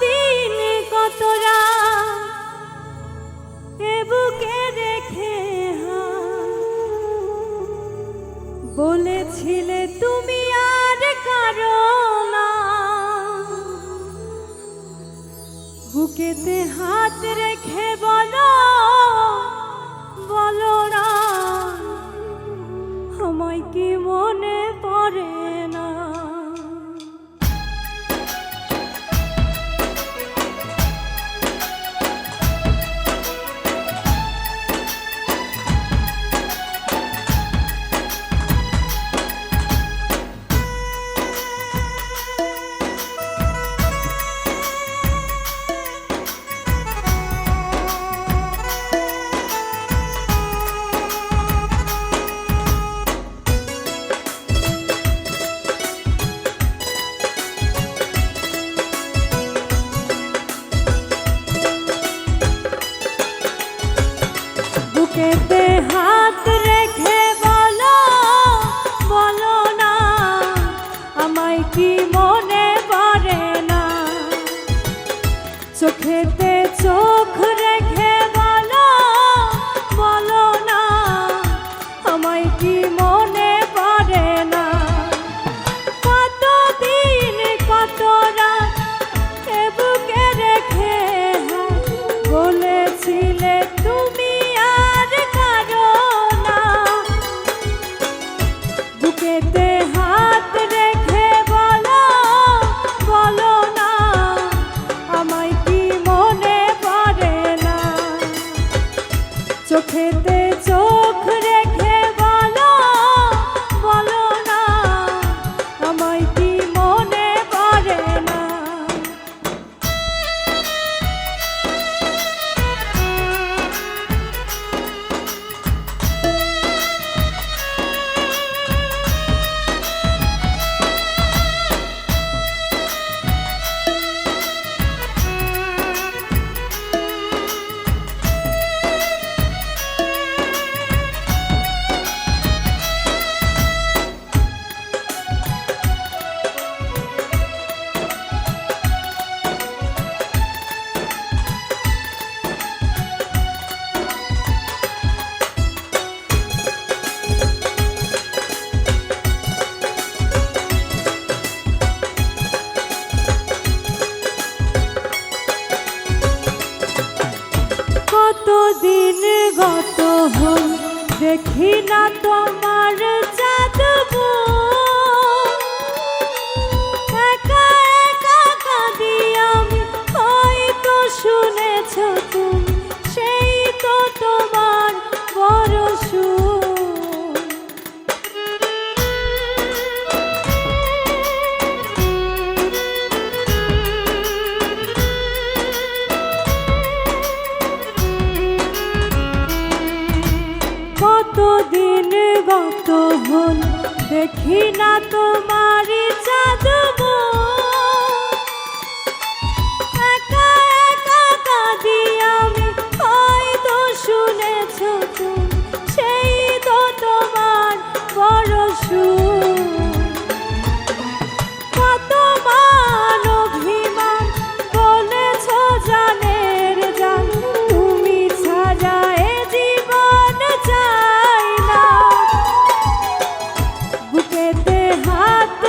দিন কত রাত এ বুকে রেখে বলেছিলে তুমি আর কারো না, বুকেতে হাত রেখে বলো বলো না আমায় কি মনে পড়ে না। বুকেতে হাত রেখে বলো বলো না আমায় কি মনে পড়ে না, চোখেতে চোখ রেখে বলো বলো না আমায় কি মনে পড়ে না। কত দিন কত রাত এ বুকে রেখে বলেছিলে তুমি বুকেতে হাত রেখে বলো বলো না আমায় কি মনে পড়ে না, চোখেতে চোখ রেখে বলো বলো না আমায় কি মনে পড়ে না। দিন গত হল দেখি না তোমার চাঁদবো, একা একা কাঁদি আমি হয়তো শুনেছ তুমি সেই তো তোমার বড় সুর। কতদিন গত হল দেখি না তোমারই চাঁদবো, একা একা কাঁদি আমি হয়তো শুনেছ তুমি সেই তো তোমার বড় সুর। কত মান অভিমান বলেছ জানের জান তুমি ছাড়া এ জীবন চাই না, বুকেতে হাত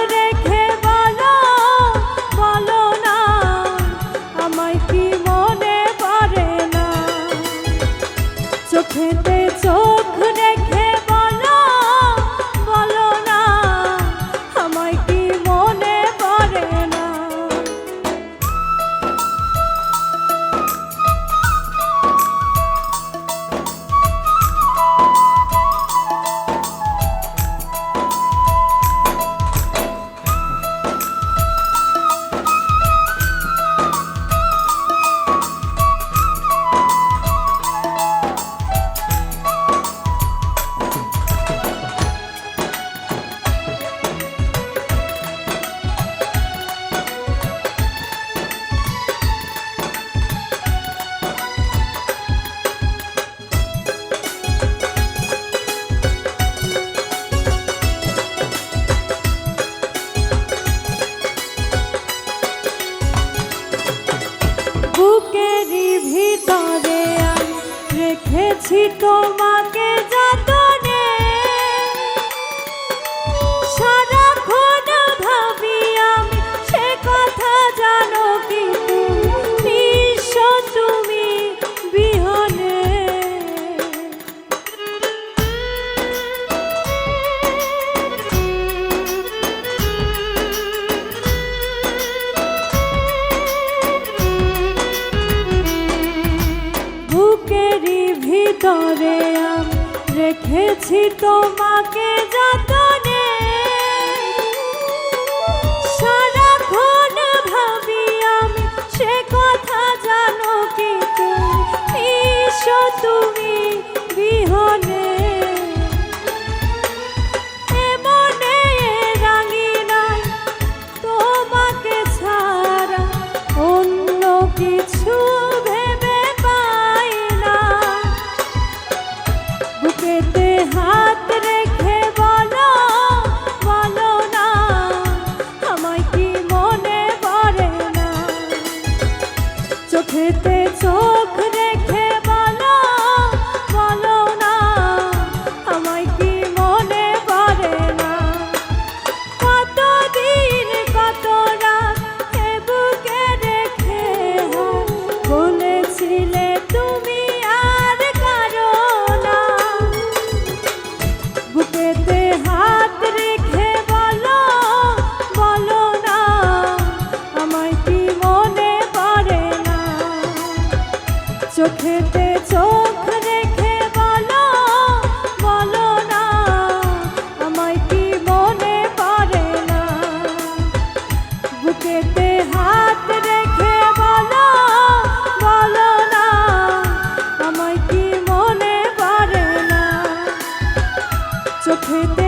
রেখেছি তোমাকে যতনে, সারাক্ষণ ভাবি আমি সে কথা জানো কি তুমি নিঃস্ব তুমি বিহনে। বুকেরই ভিতরে আমি রেখেছি তোমাকে যতনে, সারাক্ষণ ভাবি আমি সে কথা জানো কি তুমি নিঃস্ব তুমি বিহনে। এমনে রাঙিনাই তোমাকে ছাড়া অন্য কিছু ভেবে পাই না। বুকেতে হাত রেখে বলো বলো না, আমায় কি মনে পড়ে না। চোখেতে চোখ রেখে বলো বলো না, আমায় কি মনে পড়ে না। কতদিন কত রাত এ বুকে রেখে বলেছিলে তুমি আর কারো না। বুকেতে হাত রেখে বলো বলো না, আমায় কি মনে পড়ে না। চোখেতে চোখ রেখে বলো বলো না, আমায় কি মনে পড়ে না। বুকেতে হাত রেখে বলো বলো না, আমায় কি মনে পড়ে না। চোখেতে